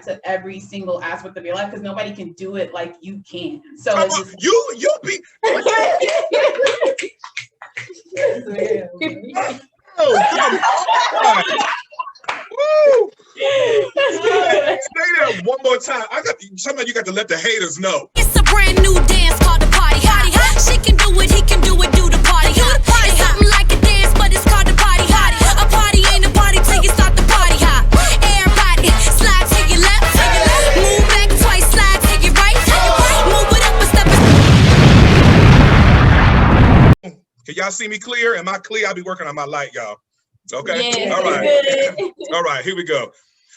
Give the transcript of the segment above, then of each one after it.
to every single aspect of your life because nobody can do it like you can. So Come it's on, just you be. Oh, come on. Woo. Say that one more time. Somebody you got to let the haters know. It's a brand new dance called the party hop. She can do it, he can do it, do the party hop. It's something like a dance, but it's called the party hop. A party ain't a party till you start the party hop. Everybody slide to your left, move back twice, slide to your right, move it up a step. Can y'all see me clear? Am I clear? I'll be working on my light, y'all. Okay. Yeah, all right. All right. Here we go.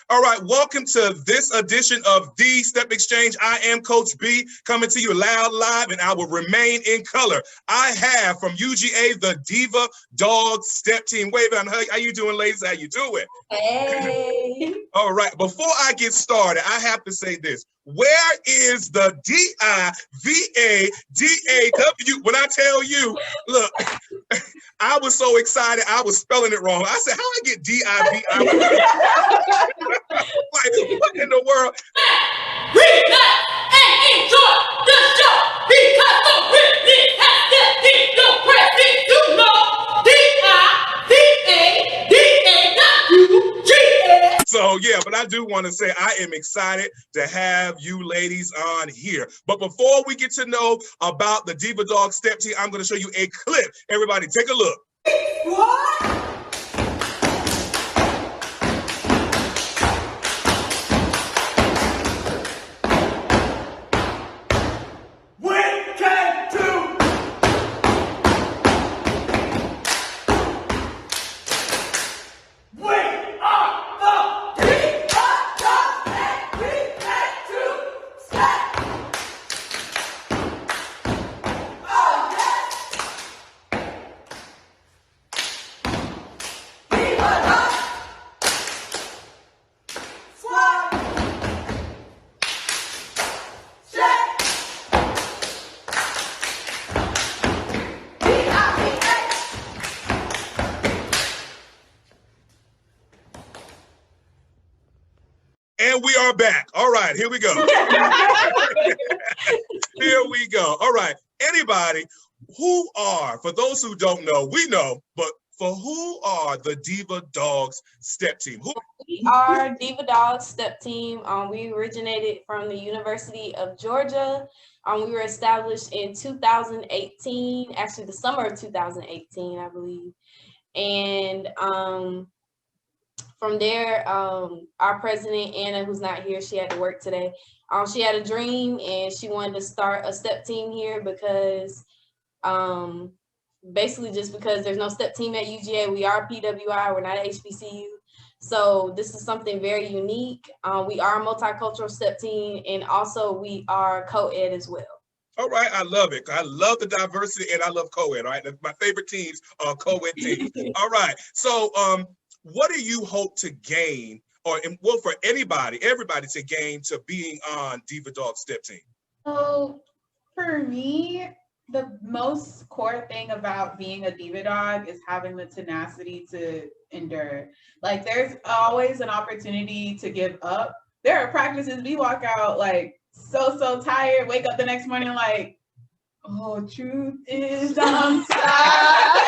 All right. Welcome to this edition of the Step Exchange. I am Coach B coming to you loud, live, and I will remain in color. I have from UGA the Diva Dawgs Step Team. Wave on her. How you doing, ladies? How you doing? hey. All right. Before I get started, I have to say this. Where is the DIVADAW? When I tell you, look, I was so excited, I was spelling it wrong. I said, how I get DIVI? Like, what in the world? Relax and enjoy the show because the rhythm has stepped in your presence. You know DIVADAWGS. So yeah, but I do want to say I am excited to have you ladies on here. But before we get to know about the Diva Dawgs Step Team, I'm going to show you a clip. Everybody, take a look. What? And we are back. All right, here we go. Here we go. All right, anybody who are, for those who don't know, we know, but for who are the Diva Dawgs Step Team? Who? We are Diva Dawgs Step Team. We originated from the University of Georgia. We were established in 2018, actually the summer of 2018, I believe. And from there, our president, Anna, who's not here, she had to work today. She had a dream and she wanted to start a step team here because basically just because there's no step team at UGA. We are PWI, we're not at HBCU. So this is something very unique. We are a multicultural step team and also we are co-ed as well. All right, I love it. I love the diversity and I love co-ed, all right? My favorite teams are co-ed teams. All right, so what do you hope to gain, or well, for everybody to gain to being on Diva Dawgs Step Team? So for me, the most core thing about being a Diva Dawg is having the tenacity to endure. Like there's always an opportunity to give up. There are practices we walk out like so tired, wake up the next morning like, oh, truth is I'm tired.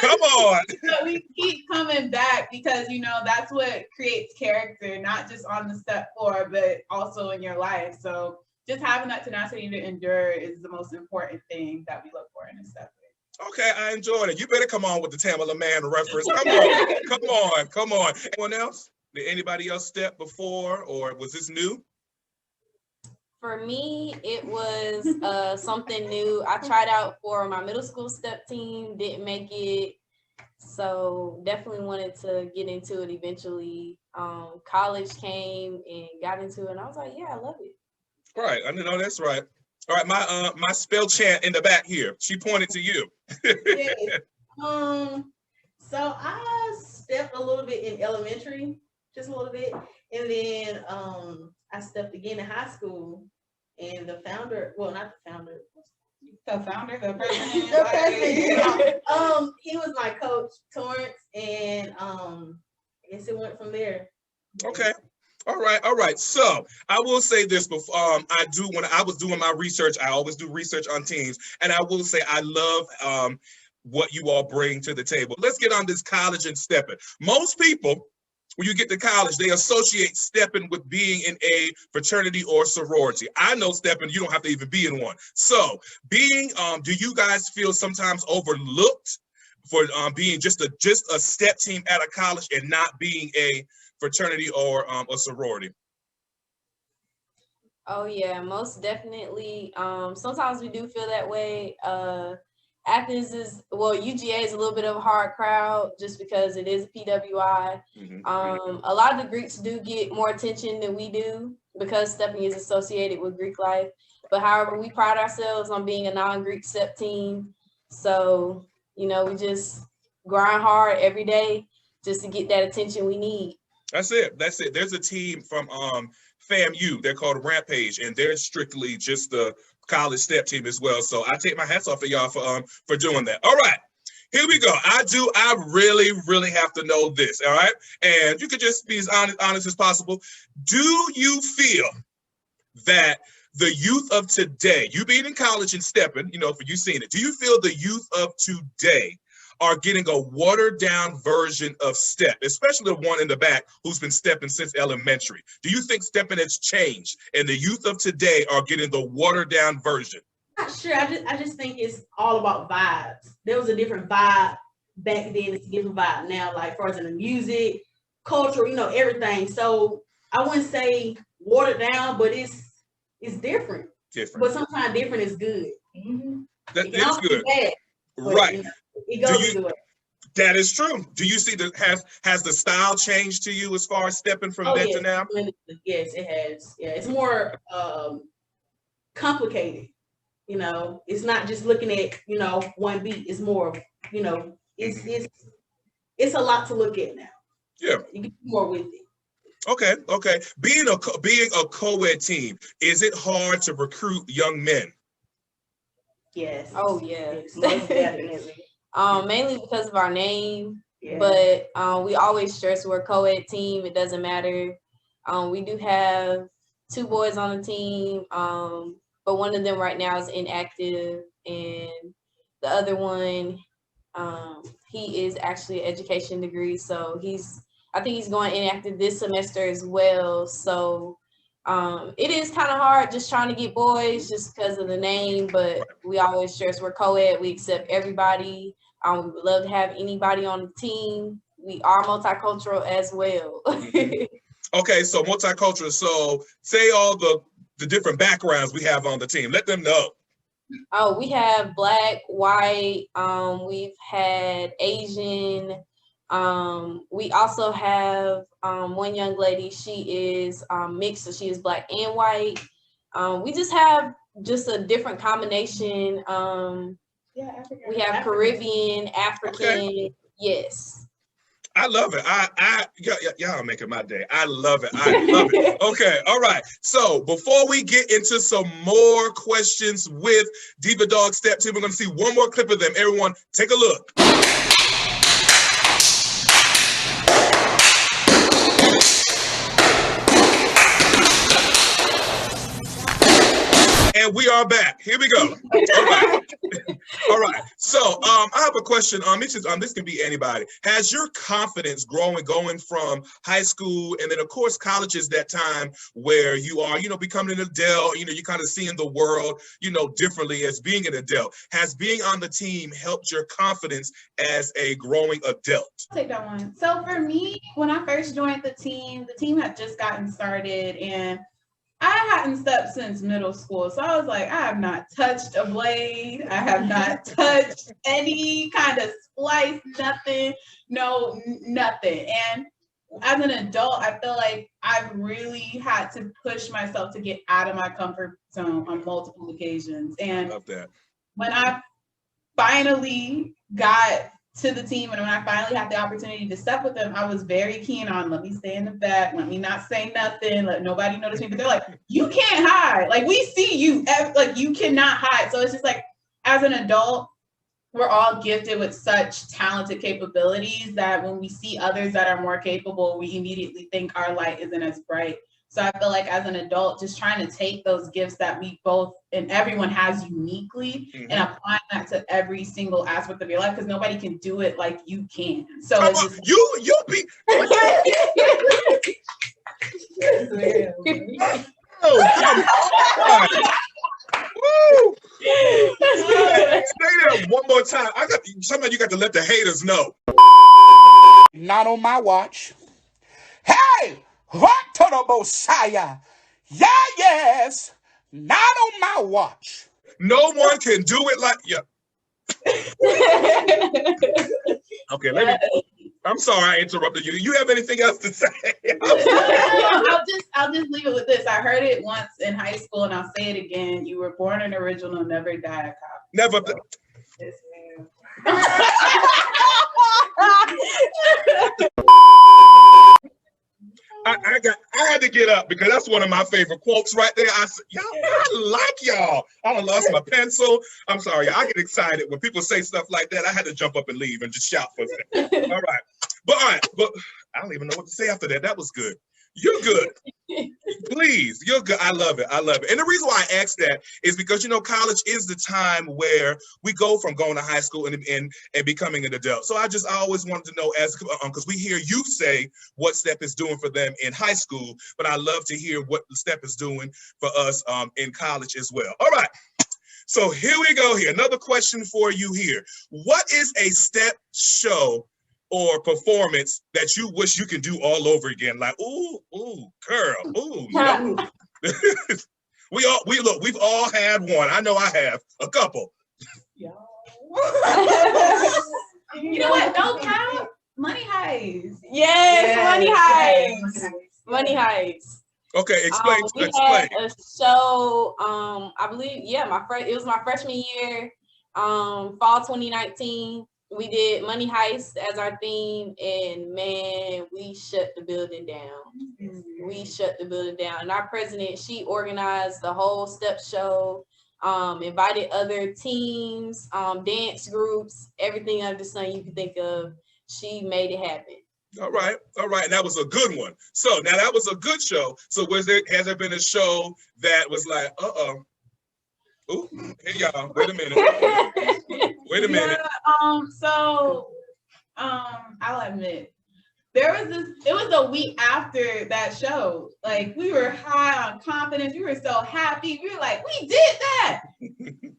Come on. But we keep coming back because, you know, that's what creates character, not just on the step floor, but also in your life. So just having that tenacity to endure is the most important thing that we look for in a step. Okay, I enjoyed it. You better come on with the Tamala Man reference. Come on. Anyone else? Did anybody else step before, or was this new? For me, it was something new. I tried out for my middle school step team, didn't make it. So definitely wanted to get into it eventually. College came and got into it and I was like, yeah, I love it. Right, I know that's right. All right, my spell chant in the back here. She pointed to you. So I stepped a little bit in elementary, just a little bit. And then I stepped again in high school. And the founder, well, not the founder. The president. He was my coach, Torrance, and I guess it went from there. Okay. All right. So I will say this before when I was doing my research, I always do research on teams, and I will say I love what you all bring to the table. Let's get on this college and stepping. Most people, when you get to college, they associate stepping with being in a fraternity or sorority. I know stepping, you don't have to even be in one. So do you guys feel sometimes overlooked for being just a step team at a college and not being a fraternity or a sorority? Oh yeah, most definitely. Sometimes we do feel that way. Athens UGA is a little bit of a hard crowd just because it is a PWI. A lot of the Greeks do get more attention than we do because stepping is associated with Greek life. But however, we pride ourselves on being a non-Greek step team. So, we just grind hard every day just to get that attention we need. That's it. There's a team from FAMU. They're called Rampage, and they're strictly just the college step team as well. So I take my hats off to y'all for doing that. All right, here we go. I really, really have to know this. All right, and you could just be as honest as possible. Do you feel that the youth of today, you being in college and stepping, for you seeing it, do you feel the youth of today are getting a watered down version of step, especially the one in the back who's been stepping since elementary? Do you think stepping has changed and the youth of today are getting the watered down version? Not sure. I just think it's all about vibes. There was a different vibe back then. It's a different vibe now, like for instance, the music, culture, everything. So I wouldn't say watered down, but it's different. But sometimes different is good. Mm-hmm. That is good. Bad, right. It goes good. That is true. Do you see has the style changed to you as far as stepping from then to now? Yes, it has. Yeah, it's more complicated. It's not just looking at one beat. It's more it's a lot to look at now. Yeah, you can do more with it. Okay. Being a co-ed team, is it hard to recruit young men? Yes. Oh yes. Most definitely. Mainly because of our name, but we always stress we're a co-ed team. It doesn't matter. We do have 2 boys on the team, but one of them right now is inactive, and the other one, he is actually an education degree, so I think he's going inactive this semester as well. So it is kind of hard just trying to get boys just because of the name, but we always stress we're co-ed. We accept everybody. We would love to have anybody on the team. We are multicultural as well. Okay, so multicultural. So say all the different backgrounds we have on the team. Let them know. Oh, we have Black, white. We've had Asian. We also have one young lady. She is mixed, so she is Black and white. We just have a different combination. We have Caribbean, African. Okay. Yes. I love it. Y'all making my day. I love it. Okay. All right. So before we get into some more questions with Diva Dawgs Step Team, we're going to see one more clip of them. Everyone, take a look. And we are back. Here we go. All right. So I have a question. This can be anybody. Has your confidence growing going from high school and then of course college is that time where you are, becoming an adult, you're kind of seeing the world, differently as being an adult. Has being on the team helped your confidence as a growing adult? I'll take that one. So for me, when I first joined the team had just gotten started and I hadn't stepped since middle school. So I was like, I have not touched a blade. I have not touched any kind of splice, nothing, nothing. And as an adult, I feel like I've really had to push myself to get out of my comfort zone on multiple occasions. And love that. When I finally got to the team and when I finally had the opportunity to step with them, I was very keen on, let me stay in the back, let me not say nothing, let nobody notice me. But they're like, you can't hide. Like, we see you, like, you cannot hide. So it's just like, as an adult, we're all gifted with such talented capabilities that when we see others that are more capable, we immediately think our light isn't as bright. So I feel like as an adult, just trying to take those gifts that we both and everyone has uniquely and applying that to every single aspect of your life, because nobody can do it like you can. So it's just you'll be. Oh, come on. Woo! Say that one more time. Somebody you got to let the haters know. Not on my watch. Hey, what to the Messiah? Yeah, yes. Not on my watch. No one can do it like Okay, let me. I'm sorry I interrupted you. You have anything else to say? I'll just leave it with this. I heard it once in high school, and I'll say it again. You were born an original, never die a copy. Never. So, yes, I had to get up because that's one of my favorite quotes right there. I said, I like y'all. I done lost my pencil. I'm sorry, I get excited when people say stuff like that. I had to jump up and leave and just shout for a second. All right, but I don't even know what to say after that. That was good. You're good. Please, you're good. I love it. I love it. And the reason why I asked that is because, you know, college is the time where we go from going to high school and becoming an adult. So I always wanted to know, because we hear you say what STEP is doing for them in high school, but I love to hear what STEP is doing for us in college as well. All right. So here we go here. Another question for you here. What is a STEP show or performance that you wish you could do all over again? Like, ooh, girl, ooh, no. We've all had one. I know I have a couple. you know what? Don't count. Money Heist. Yes, Money Heist. Money Heist. Okay, explain. We had a show. I believe, it was my freshman year, fall 2019. We did Money Heist as our theme, and man, we shut the building down. We shut the building down. And our president, she organized the whole STEP show, invited other teams, dance groups, everything under the sun you can think of. She made it happen. All right. And that was a good one. So now that was a good show. So has there been a show that was like, ooh, hey y'all, wait a minute. Wait a minute. I'll admit, it was a week after that show. Like, we were high on confidence. We were so happy. We were like, we did that.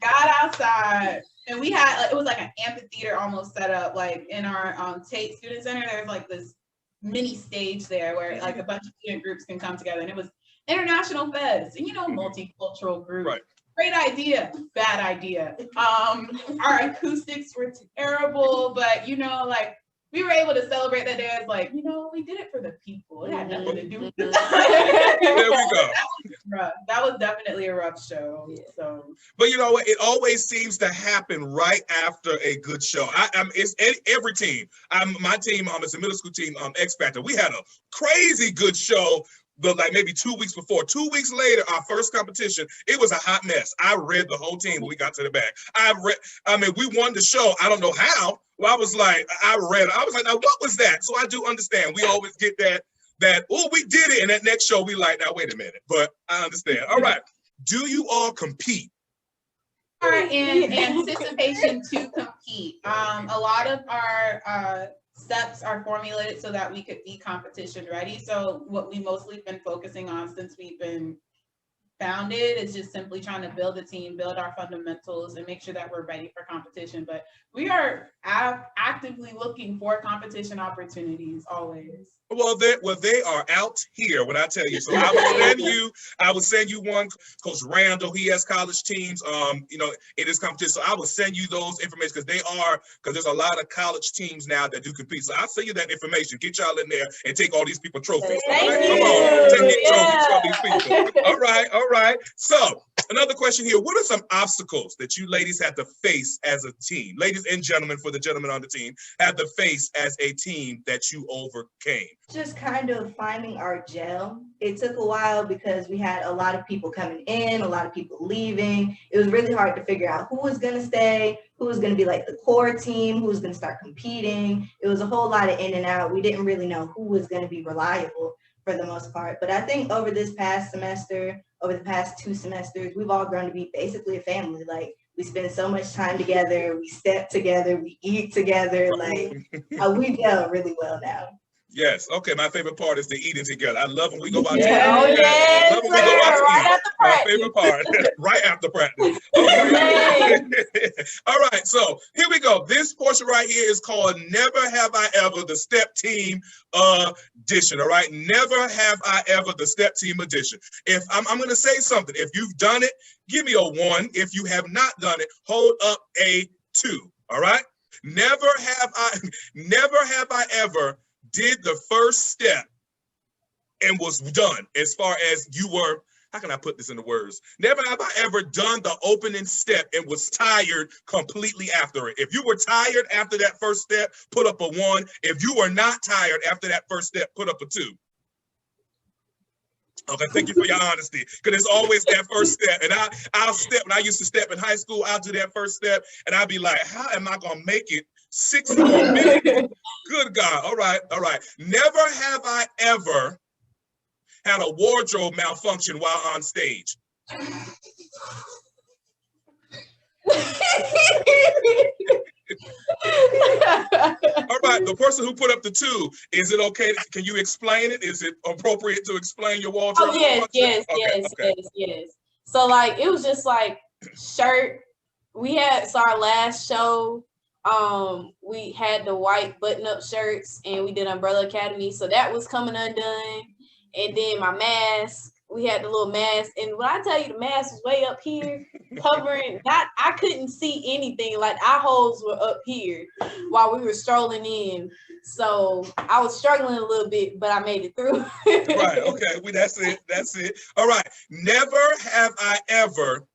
Got outside, and we had, it was like an amphitheater almost set up, like in our Tate Student Center. There's like this mini stage there where like a bunch of student groups can come together, and it was International Fest, and multicultural group. Right. Great idea, bad idea. Our acoustics were terrible, but we were able to celebrate that day as like, we did it for the people. It had nothing to do with it. There we go. That was definitely a rough show. So, but you know what? It always seems to happen right after a good show. It's every team. My team, it's a middle school team, X Factor. We had a crazy good show. But like maybe 2 weeks before, 2 weeks later, our first competition, it was a hot mess. I read the whole team when we got to the back. We won the show. I don't know how. Well, I was like, now what was that? So I do understand. We always get that, oh, we did it. And that next show, we like, now wait a minute. But I understand. All right. Do you all compete? We are in anticipation to compete. A lot of our steps are formulated so that we could be competition ready. So what we mostly been focusing on since we've been founded is just simply trying to build a team, build our fundamentals, and make sure that we're ready for competition. But we are actively looking for competition opportunities always. Well, they are out here when I tell you. So I will send you one. Coach Randall, he has college teams, in this competition. So I will send you those information because there's a lot of college teams now that do compete. So I'll send you that information. Get y'all in there and take all these people trophies. Thank right? you. Come on, take trophies from these people. All right. So Another question here. What are some obstacles that you ladies had to face as a team? Ladies and gentlemen, for the gentlemen on the team, had to face as a team that you overcame? Just kind of finding our gel. It took a while because we had a lot of people coming in, a lot of people leaving. It was really hard to figure out who was going to stay, who was going to be like the core team, who was going to start competing. It was a whole lot of in and out. We didn't really know who was going to be reliable for the most part. But I think over this past semester, over the past 2 semesters, we've all grown to be basically a family. Like, we spend so much time together, we step together, we eat together. Like, we gel really well now. Yes. Okay. My favorite part is the eating together. I love when we go out Yeah. to eat. Oh, yes, Love when we go out to right eat. after My practice. favorite part. Right after practice. Okay. All right. So here we go. This portion right here is called Never Have I Ever, the Step Team edition. All right. Never have I ever, the Step Team edition. If I'm going to say something, if you've done it, give me a 1. If you have not done it, hold up a 2. All right. Never have I ever did the first step and was done as far as you were. How can I put this into words? Never have I ever done the opening step and was tired completely after it. If you were tired after that first step, put up a 1. If you were not tired after that first step, put up a 2. Okay, thank you for your honesty, because it's always that first step. And I'll step, when I used to step in high school, I'll do that first step, and I'll be like, how am I going to make it 60 more minutes? Good God. All right, all right. Never have I ever had a wardrobe malfunction while on stage. All right, the person who put up the 2, is it okay? Can you explain it? Is it appropriate to explain your wardrobe? Oh, yes, malfunction? yes, Okay, yes, yes. So like it was just like shirt. So our last show, we had the white button-up shirts and we did Umbrella Academy. So that was coming undone. And then my mask, we had the little mask. And when I tell you the mask was way up here, covering, I couldn't see anything. Like our holes were up here while we were strolling in. So I was struggling a little bit, but I made it through. Right, okay, that's it, that's it. All right, never have I ever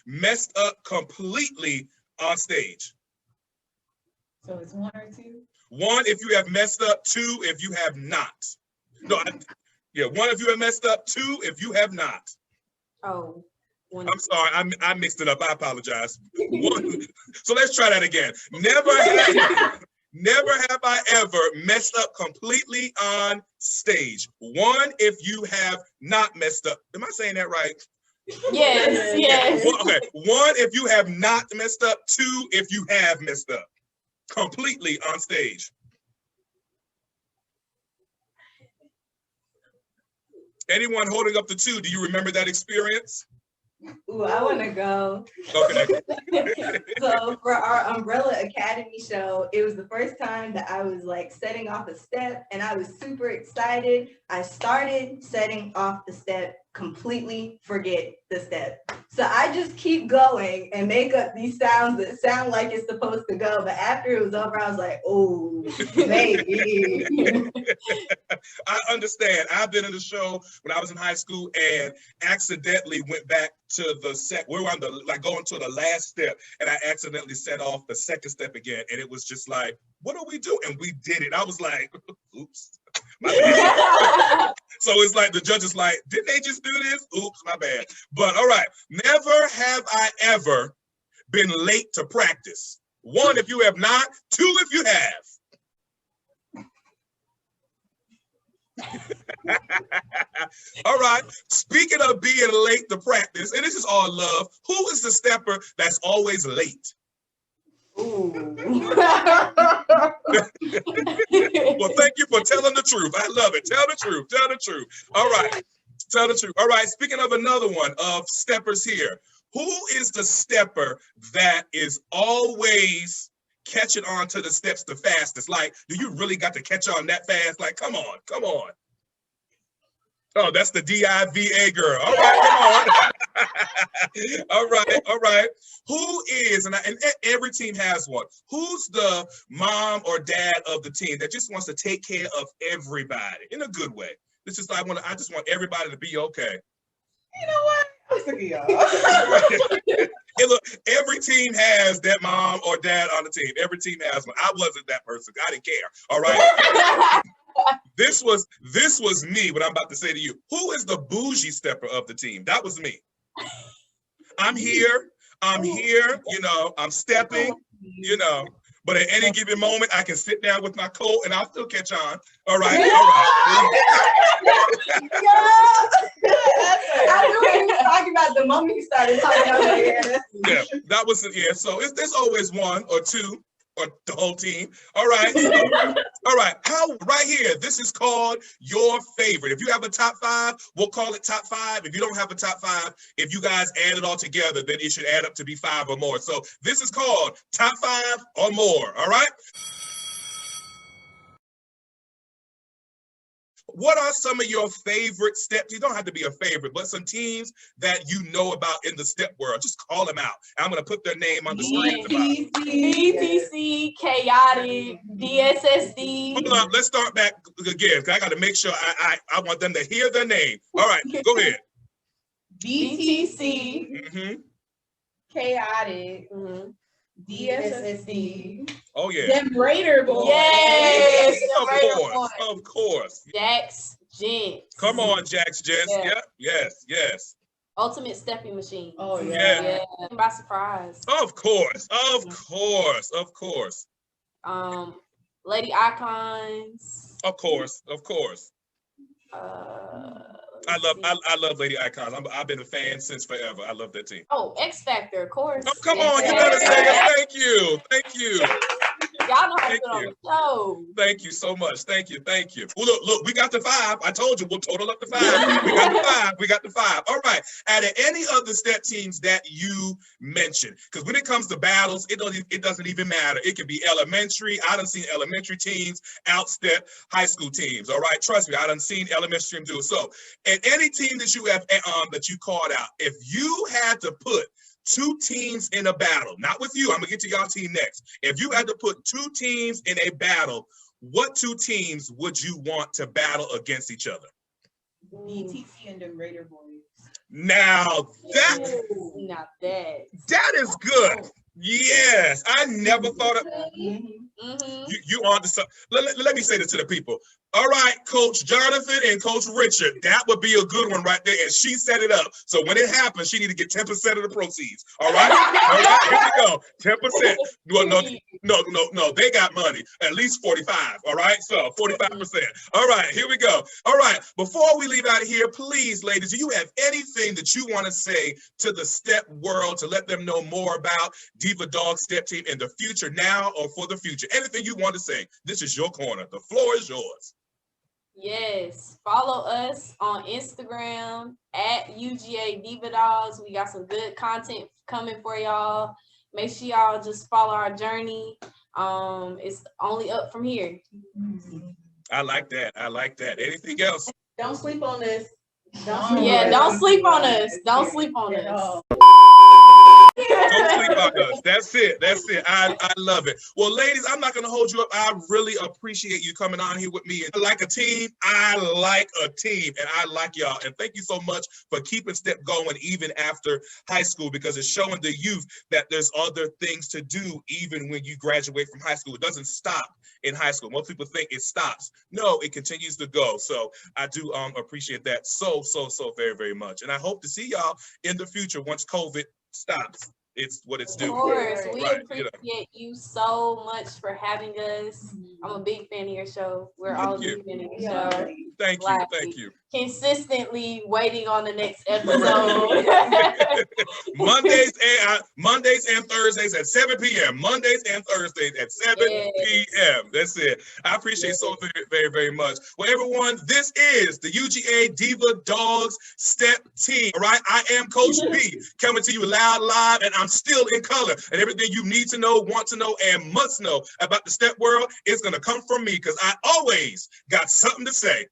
messed up completely on stage. So it's 1 or 2? 1 if you have messed up, 2 if you have not. No, 1 if you have messed up, 2 if you have not. Oh. I'm sorry, I mixed it up. I apologize. 1. So let's try that again. Never have I ever messed up completely on stage. 1 if you have not messed up. Am I saying that right? Yes, yes. Okay. 1 if you have not messed up. 2 if you have messed up completely on stage. Anyone holding up the 2, do you remember that experience? Ooh, I want to go. Okay. So for our Umbrella Academy show, it was the first time that I was like setting off a step and I was super excited. I started setting off the step, completely forget the step. So I just keep going and make up these sounds that sound like it's supposed to go. But after it was over, I was like, oh, maybe. I understand. I've been in the show when I was in high school and accidentally went back to the set. We were on the going to the last step, and I accidentally set off the second step again. And it was just like, what do we do? And we did it. I was like, oops, my bad. So it's like the judge is like, didn't they just do this? Oops, my bad. But all right, never have I ever been late to practice. 1 if you have not, 2 if you have. All right. Speaking of being late to practice, and this is all love, who is the stepper that's always late? Ooh. Well, thank you for telling the truth. I love it. Tell the truth. Tell the truth. All right. Tell the truth. All right. Speaking of another one of steppers here, who is the stepper that is always catching on to the steps the fastest? Like, do you really got to catch on that fast? Like, come on, come on. Oh, that's the Diva girl. All right, come on. All right, all right. Who is, and every team has one, who's the mom or dad of the team that just wants to take care of everybody in a good way? It's just, I just want everybody to be okay. You know what? I'm sick of y'all. Hey, look, every team has that mom or dad on the team. Every team has one. I wasn't that person. I didn't care. All right. This was me. What I'm about to say to you. Who is the bougie stepper of the team? That was me. I'm here. You know, I'm stepping. You know. But at any given moment, I can sit down with my coat and I'll still catch on. All right. I knew when you were talking about the moment you started talking about it. Yeah, that was it. Yeah. So there's always one or two or the whole team. All right. So, all right. How right here? This is called your favorite. If you have a top 5, we'll call it top 5. If you don't have a top 5, if you guys add it all together, then it should add up to be 5 or more. So this is called top 5 or more. All right. What are some of your favorite steps? You don't have to be a favorite, but some teams that you know about in the step world. Just call them out. I'm going to put their name on the screen at the bottom. BTC, Chaotic, DSSD. Hold on, let's start back again, because I got to make sure I want them to hear their name. All right, go ahead. BTC, Chaotic, DSSD. Oh, yeah. Them Raider boys. Yes, Of course. Jax Gents. Come on, Jax Gents. Yeah. Yep, yes. Ultimate stepping machine. Oh, yeah. By surprise. Of course. Lady Icons. Of course. I love Lady Icons. I've been a fan since forever. I love that team. Oh, X Factor, of course. Oh, come on, you better say it. Thank you. Y'all know how to put on the show. Thank you so much. Thank you. Well, look, we got the 5. I told you we'll total up the 5. We got the 5. All right. Are there any other step teams that you mentioned? Because when it comes to battles, it doesn't even matter. It can be elementary. I done seen elementary teams outstep high school teams. All right. Trust me, I done seen elementary teams do it. So at any team that you have that you called out, if you had to put 2 teams in a battle, not with you, I'm gonna get to y'all team next. If you had to put 2 teams in a battle, what 2 teams would you want to battle against each other? BTC and them Raider boys. Now that is good. Yes, I never thought of you on to something. Let me say this to the people. All right, Coach Jonathan and Coach Richard, that would be a good one right there. And she set it up. So when it happens, she need to get 10% of the proceeds. All right? All right, here we go. 10%. No, they got money. At least 45. All right? So 45%. All right, here we go. All right, before we leave out of here, please, ladies, do you have anything that you want to say to the step world to let them know more about Diva Dawgs Step Team in the future, now or for the future? Anything you want to say, this is your corner. The floor is yours. Yes, follow us on Instagram at UGA Diva Dawgs. We got some good content coming for y'all. Make sure y'all just follow our journey. It's only up from here. I like that. Anything else? Don't sleep on this. Don't sleep on us. Don't sleep on us. Don't sleep on us. That's it. I love it. Well, ladies, I'm not going to hold you up. I really appreciate you coming on here with me. I like a team. I like a team, and I like y'all. And thank you so much for keeping Step going even after high school, because it's showing the youth that there's other things to do even when you graduate from high school. It doesn't stop in high school. Most people think it stops. No, it continues to go. So I do appreciate that so very, very much. And I hope to see y'all in the future once COVID stops. It's what it's doing. Of course, we appreciate you so much for having us. I'm a big fan of your show. We're all a big fan of your show. Thank you. Consistently waiting on the next episode. Mondays and Thursdays at 7 p.m. Mondays and Thursdays at 7 p.m. That's it. I appreciate so very, very, very much. Well, everyone, this is the UGA Diva Dawgs Step Team. All right, I am Coach B, coming to you loud, live, and I'm still in color. And everything you need to know, want to know, and must know about the step world is going to come from me, because I always got something to say.